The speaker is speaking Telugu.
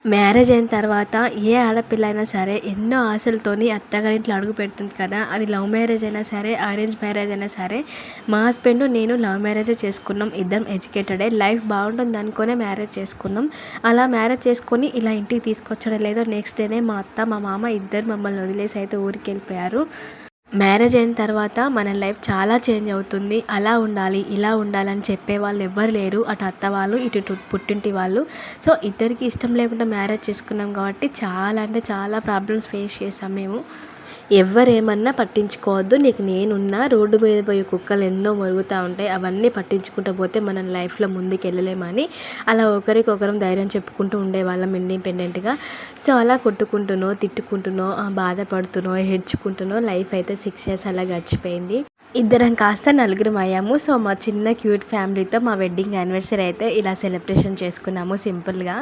మ్యారేజ్ అయిన తర్వాత ఏ ఆడపిల్ల అయినా సరే ఎన్నో ఆశలతోని అత్తగారింట్లో అడుగు పెడుతుంది కదా. అది లవ్ మ్యారేజ్ అయినా సరే, అరేంజ్ మ్యారేజ్ అయినా సరే. మా హస్బెండ్ నేను లవ్ మ్యారేజే చేసుకున్నాం. ఇద్దరం ఎడ్యుకేటెడే. లైఫ్ బాగుంటుంది అనుకునే మ్యారేజ్ చేసుకున్నాం. అలా మ్యారేజ్ చేసుకొని ఇలా ఇంటికి తీసుకొచ్చడం లేదో నెక్స్ట్ డేనే మా అత్త మా మామ ఇద్దరు మమ్మల్ని వదిలేసి అయితే ఊరికి వెళ్ళిపోయారు. మ్యారేజ్ అయిన తర్వాత మన లైఫ్ చాలా చేంజ్ అవుతుంది. అలా ఉండాలి, ఇలా ఉండాలని చెప్పేవాళ్ళు ఎవ్వరు లేరు. అటు అత్త వాళ్ళు, ఇటు పుట్టింటి వాళ్ళు. సో ఇద్దరికి ఇష్టం లేకుండా మ్యారేజ్ చేసుకున్నాం కాబట్టి చాలా అంటే చాలా ప్రాబ్లమ్స్ ఫేస్ చేసాం మేము. ఎవ్వరేమన్నా పట్టించుకోవద్దు, నీకు నేనున్నా. రోడ్డు మీద పోయే కుక్కలు ఎన్నో మొరుగుతూ ఉంటాయి, అవన్నీ పట్టించుకుంటూ పోతే మనం లైఫ్లో ముందుకు వెళ్ళలేమని అలా ఒకరికొకరం ధైర్యం చెప్పుకుంటూ ఉండేవాళ్ళం ఇండిపెండెంట్గా. సో అలా కొట్టుకుంటునో, తిట్టుకుంటునో, బాధపడుతునో, ఏడ్చుకుంటునో లైఫ్ అయితే 6 years అలా గడిచిపోయింది. ఇద్దరం కాస్త నలుగురం అయ్యాము. సో మా చిన్న క్యూట్ ఫ్యామిలీతో మా వెడ్డింగ్ యానివర్సరీ అయితే ఇలా సెలబ్రేషన్ చేసుకున్నాము సింపుల్గా.